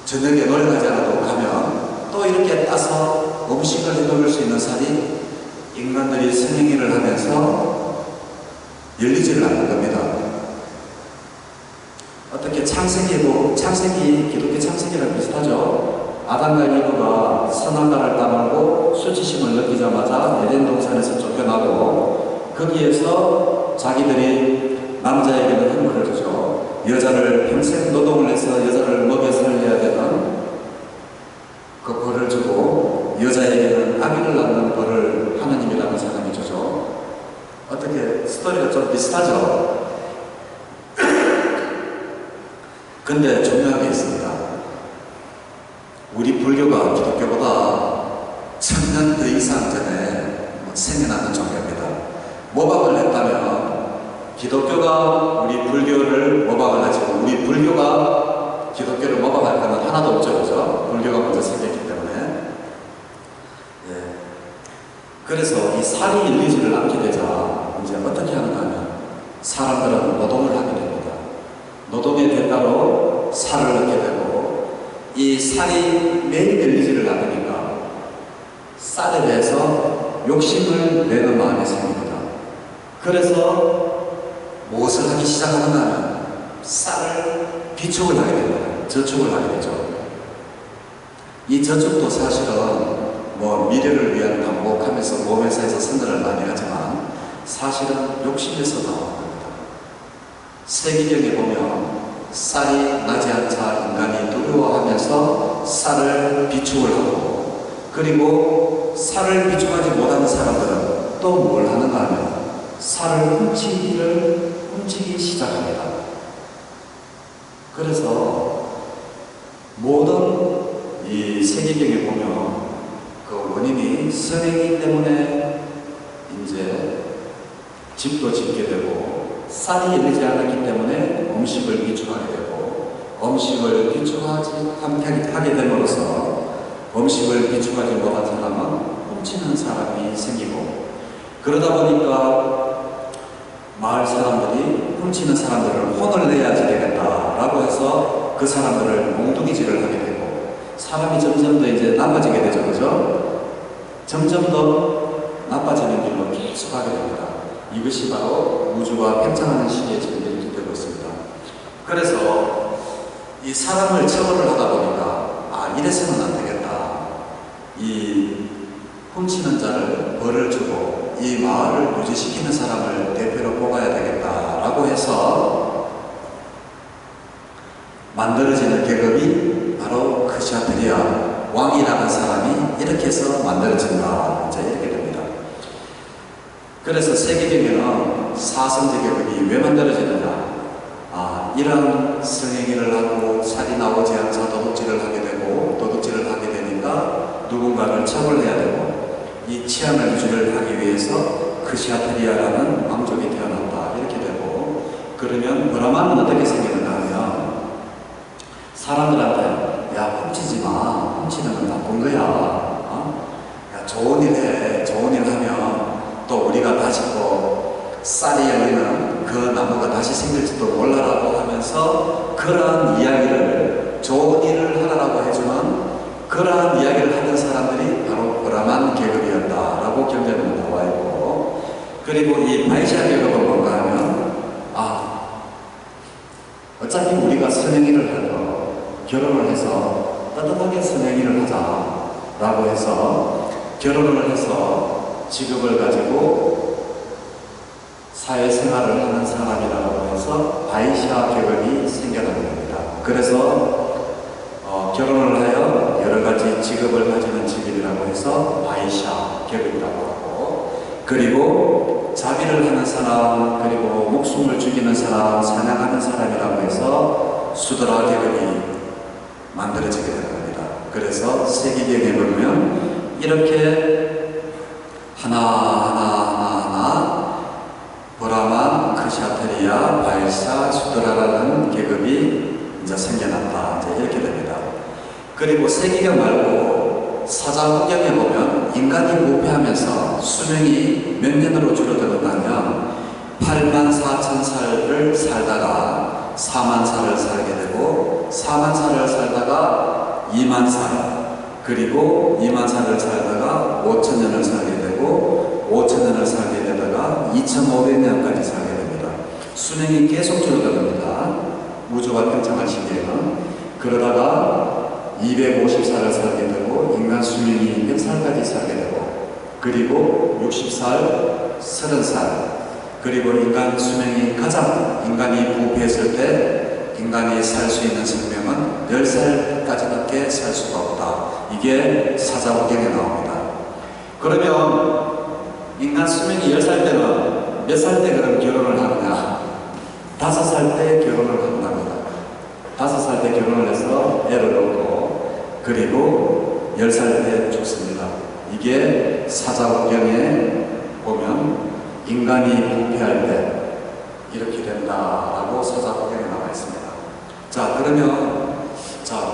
저녁에 노력하지 않아도 가면 또 이렇게 따서 음식을 해먹을 수 있는 살이 인간들이 성행위를 하면서 열리지를 않는 겁니다. 어떻게 창세기, 기독교 창세기랑 비슷하죠? 아담과 이브가 선악과를 따먹고 수치심을 느끼자마자 에덴 동산에서 쫓겨나고 거기에서 자기들이 남자에게는 힘을 주죠. 여자를 평생 노동을 해서 여자를 먹여 살려야 되는 그 벌을 주고 여자에게는 아기를 낳는 벌을 하나님이라는 사람이 주죠. 어떻게 스토리가 좀 비슷하죠? 근데 중요한 게 있습니다. 우리 불교가 기독교보다 1000년 더 이상 전에 생겨나는 종교입니다. 모방을 했다면 기독교가 우리 불교를 모방을 하지만 우리 불교가 기독교를 모방할 거는 하나도 없죠. 그죠? 불교가 먼저 생겼기 때문에. 예. 그래서 이 살이 열리지를 않게 되자 이제 어떻게 하는가 하면 사람들은 노동을 하게 됩니다. 노동의 대가로 살을 얻게 되고 이 살이 매일 열리지를 않으니까 쌀에 대해서 욕심을 내는 마음이 생깁니다. 그래서 무엇을 하기 시작하는가 하면 쌀을 비축을 하게 됩니다. 저축을 하게 되죠. 이 저축도 사실은 뭐 미래를 위한 반복하면서 보험회사에서 선전을 많이 하지만 사실은 욕심에서 나온 겁니다. 세기경에 보면 쌀이 나지 않자 인간이 두려워하면서 쌀을 비축을 하고 그리고 쌀을 비축하지 못하는 사람들은 또 뭘 하는가 하면 쌀을 훔치기 시작합니다. 그래서 모든 이 세계경에 보면 그 원인이 성행위 때문에 이제 집도 짓게 되고 쌀이 열리지 않았기 때문에 음식을 비축하게 되고 음식을 비축하게 됨으로써 음식을 비축하지 못한 사람은 훔치는 사람이 생기고 그러다 보니까 마을 사람들이 훔치는 사람들을 혼을 내야지 되겠다라고 해서 그 사람들을 몽둥이질을 하게 되고 사람이 점점 더 이제 나빠지게 되죠. 그죠? 점점 더 나빠지는 길로 계속 가게 됩니다. 이것이 바로 우주가 팽창하는 시기에 지금 이렇게 되고 있습니다. 그래서 이 사람을 처벌을 하다 보니까 이래서는 안 되겠다. 이 훔치는 자를 벌을 주고 이 마을을 유지시키는 사람을 대표로 뽑아야 되겠다라고 해서 만들어지는 계급이 바로 크샤트리아 왕이라는 사람이 이렇게 해서 만들어진다. 이제 이렇게 됩니다. 그래서 세계경에는 사성제 계급이 왜 만들어지느냐? 이런 성행위를 하고 살이 나오지 않자 도둑질을 하게 되고 도둑질을 하게 되니까 누군가를 처벌해야 되고 이 치안을 유지를 하기 위해서 크샤트리아라는 왕족이 태어난다. 이렇게 되고 그러면 브라만은 어떻게 생기는가 하면 사람들한테 야 훔치지 마. 훔치는 건 나쁜 거야. 야 좋은 일 해. 좋은 일 하면 또 우리가 다시 또 쌀이 열리는 그 나무가 다시 생길지도 몰라라고 하면서 그러한 이야기를 좋은 일을 하라고 해주면 그러한 이야기를 하는 사람들이 바로 브라만 계급이었다라고 경전에 나와 있고 그리고 이 바이샤 계급은 뭔가 하면 어차피 우리가 선행위를 하고 결혼을 해서 따뜻하게 선행위를 하자 라고 해서 결혼을 해서 직업을 가지고 사회생활을 하는 사람이라고 해서 바이샤 계급이 생겨나는 겁니다. 그래서 결혼을 하여 여러 가지 직업을 가지는 직업이라고 해서 바이샤 계급이라고 하고, 그리고 자비를 하는 사람, 그리고 목숨을 죽이는 사람, 사냥하는 사람이라고 해서 수드라 계급이 만들어지게 되는 겁니다. 그래서 세기경에 보면 이렇게 하나하나 브라만, 크샤트리아, 바이샤, 수드라라는 계급이 이제 생겨났다, 이제 이렇게 됩니다. 그리고 세기경 말고 사자후경에 보면 인간이 부패하면서 수명이 몇 년으로 줄어드는가 하면 84,000살을 살다가 40,000살을 살게 되고, 40,000살을 살다가 20,000살, 그리고 20,000살을 살다가 5,000년을 살게 되고, 5,000년을 살게 되다가 2,500년까지 살게 됩니다. 수명이 계속 줄어듭니다. 우주가 팽창할 시기에는. 그러다가 250살을 살게 되고, 인간 수명이 100살까지 살게 되고, 그리고 60살, 30살, 그리고 인간 수명이 가장, 인간이 부패했을 때 인간이 살 수 있는 생명은 10살까지밖에 살 수가 없다. 이게 사자후경에 나옵니다. 그러면 인간 수명이 10살 때는 몇 살 때 그럼 결혼을 하느냐? 5살 때 결혼을 한답니다. 5살 때 결혼을 해서 애를 얻고, 그리고 10살 때 죽습니다. 이게 사자후경에 보면 인간이 부패할 때 이렇게 된다라고 사자후경에 나와 있습니다. 자, 그러면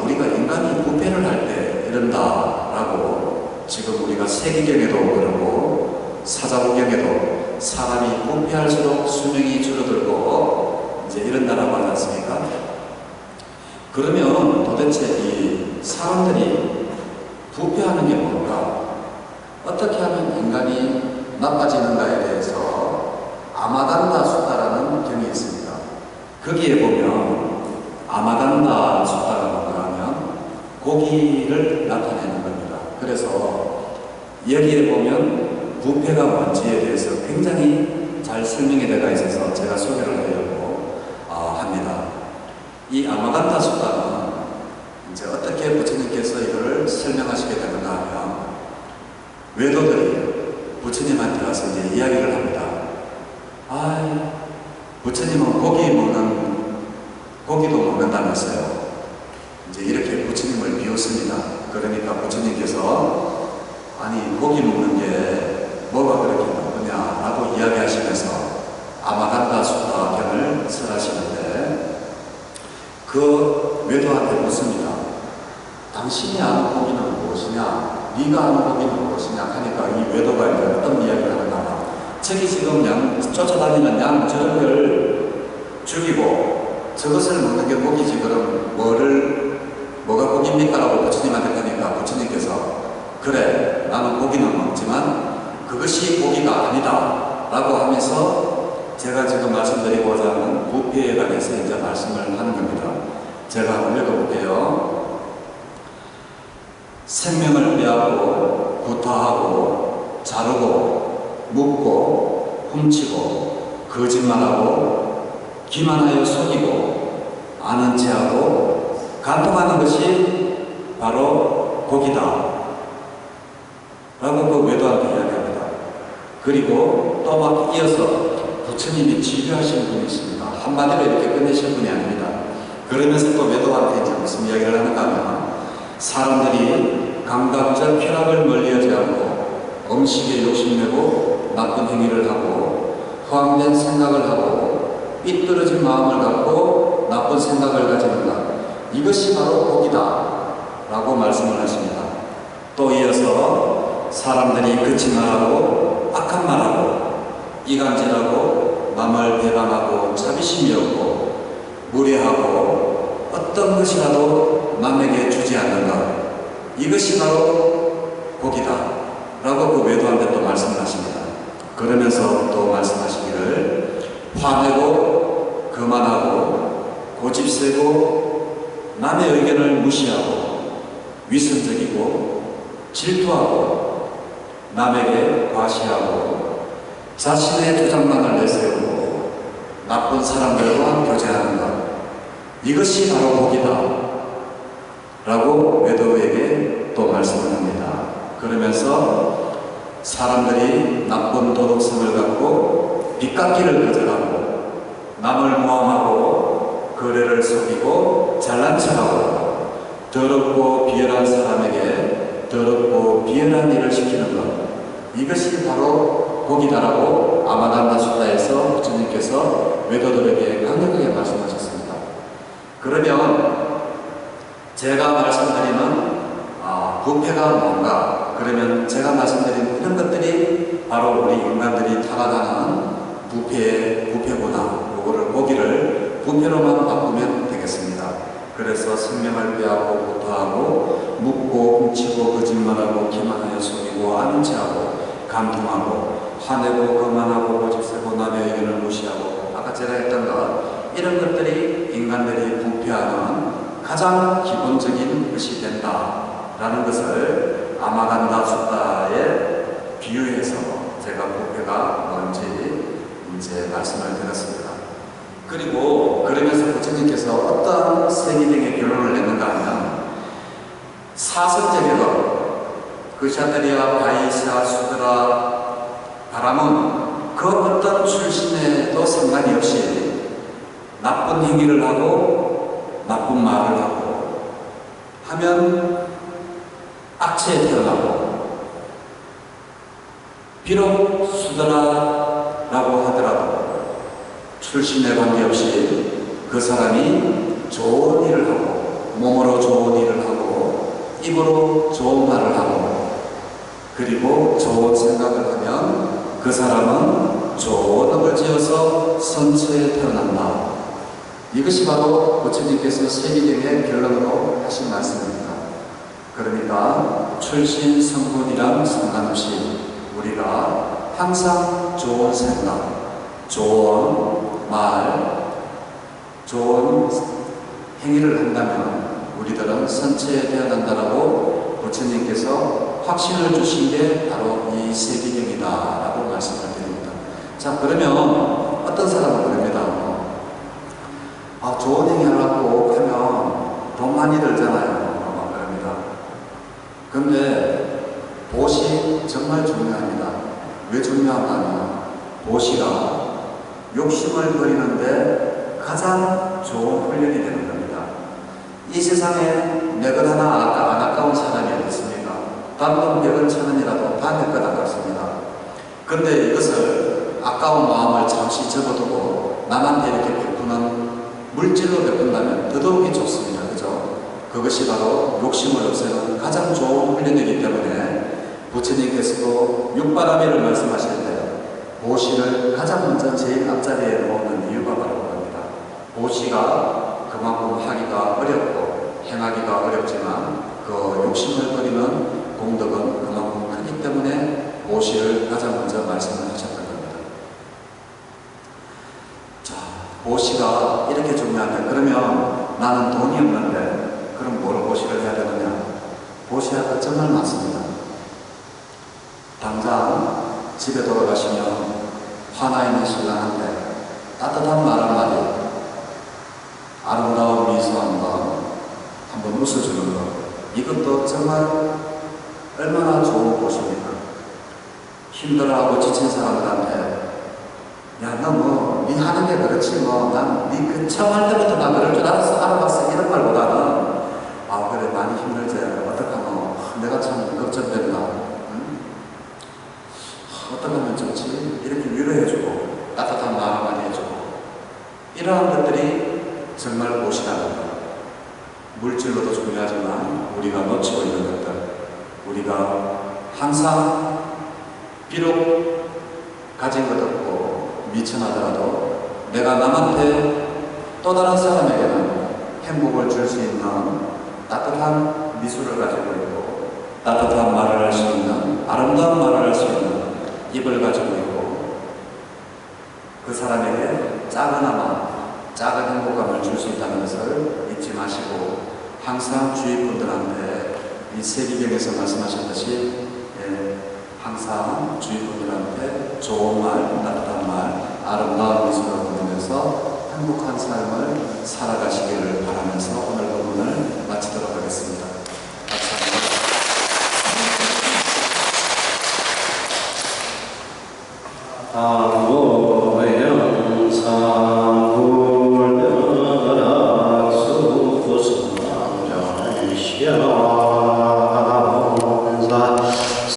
우리가 인간이 부패를 할 때 이런다라고 지금 우리가 세기경에도 그러고 사자후경에도 사람이 부패할수록 수명이 줄어들고 이제 이런다라고 하지 않습니까? 그러면 도대체 이 사람들이 부패하는 게 뭘까? 어떻게 하면 인간이 나빠지는가에 대해서 아마단다 수다라는 경이 있습니다. 거기에 보면 아마단다 수다가 뭔가 하면 고기를 나타내는 겁니다. 그래서 여기에 보면 부패가 뭔지에 대해서 굉장히 잘 설명이 되어 있어서 제가 소개를 하려고 합니다. 이 아마단다 수다는 이제 어떻게 부처님께서 이거를 설명하시게 되는가 하면, 외도들이 부처님한테 와서 이제 이야기를 합니다. 부처님은 고기도 먹는다면서요. 이제 이렇게 부처님을 비웃습니다. 그러니까 부처님께서 아니, 고기 먹는 게 뭐가 그렇게 나쁘냐라고 이야기하시면서 아마단다 수다 경을 설하시는데, 그 외도한테 묻습니다. 당신이 아는 고기는 무엇이냐? 네가 아는 고기는 무엇이냐? 하니까 이 외도가 이제 어떤 이야기를 하는가 하면, 저기 지금 쫓아다니는 양 저런 걸 죽이고 저것을 먹는 게 고기지, 그럼 뭐가 고기입니까? 라고 부처님한테 하니까 부처님께서 그래, 나는 고기는 먹지만 그것이 고기가 아니다 라고 하면서 제가 지금 말씀드리고자 하는 부패에 관해서 이제 말씀을 하는 겁니다. 제가 한번 읽어볼게요. 생명을 빼앗고 구타하고 자르고 묻고 훔치고 거짓말하고 기만하여 속이고 아는 체하고 간통하는 것이 바로 고기다 라고 그 외도한테 이야기합니다. 그리고 또 막 이어서 부처님이 지휘하신 분이 있습니다. 한마디로 이렇게 끝내실 분이 아닙니다. 그러면서 또 외도한테 이제 무슨 이야기를 하는가 하면, 사람들이 감각적 쾌락을 멀리하지 않고 음식에 욕심내고 나쁜 행위를 하고 허황된 생각을 하고 삐뚤어진 마음을 갖고 나쁜 생각을 가지는가, 이것이 바로 고기다 라고 말씀을 하십니다. 또 이어서 사람들이 그치 말하고 악한 말하고 이간질하고 남을 배반하고 자비심이 없고 무례하고 어떤 것이라도 남에게 주지 않는다, 이것이 바로 고기다 라고 그 외도한테 또 말씀을 하십니다. 그러면서 또 말씀하시기를, 화내고 거만하고 고집세고 남의 의견을 무시하고 위선적이고 질투하고 남에게 과시하고 자신의 주장만을 내세우고 나쁜 사람들과 교제하는 것, 이것이 바로 복이다 라고 외도에게 또 말씀을 합니다. 그러면서 사람들이 나쁜 도덕성을 갖고 빚갚기를 거절하고 남을 모함하고 거래를 속이고 잘난 척하고 더럽고 비열한 사람에게 더럽고 비열한 일을 시키는 것, 이것이 바로 복이다라고 아마단다 숫다에서 주님께서 외도들에게 강력하게 말씀하셨습니다. 그러면 제가 말씀드리는 부패가 뭔가? 그러면 제가 말씀드린 이런 것들이 바로 우리 인간들이 타락하는 부패구나. 그거를 보기를 부패로만 바꾸면 되겠습니다. 그래서 생명을 빼앗고 부패하고 묻고 훔치고 거짓말하고 기만하여 속이고 아는 체하고 감동하고 화내고 거만하고 고집세고 남의 의견을 무시하고 아까 제가 했던 것, 이런 것들이 인간들이 부패하는 가장 기본적인 것이 된다라는 것을 아마간다 숫다에 비유해서 제가 부패가 뭔지 이제 말씀을 드렸습니다. 그리고 그러면서 부처님께서 어떤 세기등의 결론을 내는가 하면 사선적인 것, 그샤드리아, 바이샤, 수드라, 바람은 그 어떤 출신에도 상관이 없이 나쁜 행위를 하고 나쁜 말을 하고 하면 악체에 태어나고, 비록 수드라라고 하더라도 출신에 관계없이 그 사람이 좋은 일을 하고 몸으로 좋은 일을 하고 입으로 좋은 말을 하고 그리고 좋은 생각을 하면 그 사람은 좋은 업을 지어서 선처에 태어난다. 이것이 바로 부처님께서 세기경의 결론으로 하신 말씀입니다. 그러니까 출신 성분이랑 상관없이 우리가 항상 좋은 생각, 좋은 말, 좋은 행위를 한다면 우리들은 선처에 태어난다라고 부처님께서 확신을 주신 게 바로 이 세기경이다라고 말씀을 드립니다. 자, 그러면 어떤 사람은 그럽니다. 좋은 행위 하려고 하면 돈 많이 들잖아요. 그럽니다. 근데 보시 정말 중요합니다. 왜 중요하냐면 보시가 욕심을 버리는데 가장 좋은 훈련이 되는 겁니다. 이 세상에 내 것 하나 안 아까운 사람이 어디 있습니까? 단돈 100원 1000원이라도 다 내 것 아깝습니다. 근데 이것을 아까운 마음을 잠시 접어두고 남한테 이렇게 베푸는 물질로 베푼다면 더더욱이 좋습니다. 그죠? 그것이 바로 욕심을 없애는 가장 좋은 훈련이기 때문에 부처님께서도 육바라밀을 말씀하실 때 보시를 가장 먼저 제일 앞자리에 놓는 이유가 바로 그겁니다. 보시가 그만큼 하기가 어렵고 행하기가 어렵지만 그 욕심을 버리는 공덕은 그만큼 크기 때문에 보시를 가장 먼저 말씀을 하셨던 겁니다. 자, 보시가 이렇게 중요한데 그러면 나는 돈이 없는데 그럼 뭘 보시를 해야 되느냐? 보시가 정말 많습니다. 당장 집에 돌아가시면 화나 있는 신랑한테 따뜻한 말 한마디, 아름다운 미소 한번 웃어주는 것, 이것도 정말 얼마나 좋은 곳입니까? 힘들어하고 지친 사람들한테 야, 너 뭐, 니 하는 게 그렇지 뭐, 난 니 그 처음 할 때부터 나 그럴 줄 알아봤어. 이런 말보다는 그래, 많이 힘들지. 어떡하노? 내가 참 걱정된다. 응? 어떻게 하면 좋지? 이렇게 위로해주고 따뜻한 말 한마디 해주고 이러한 것들이 정말 무엇이라는 것. 물질로도 중요하지만 우리가 놓치고 있는 것들, 우리가 항상 비록 가진 것 없고 미천하더라도 내가 남한테 또 다른 사람에게는 행복을 줄 수 있는 따뜻한 미소를 가지고 있고 따뜻한 말을 할 수 있는, 아름다운 말을 할 수 있는 입을 가지고 있고 그 사람에게 작은 행복감을 줄 수 있다는 것을 잊지 마시고 항상 주위 분들한테 이 세기경에서 말씀하셨듯이 항상 주위 분들한테 좋은 말, 따뜻한 말, 아름다운 미소를 보내면서 행복한 삶을 살아가시길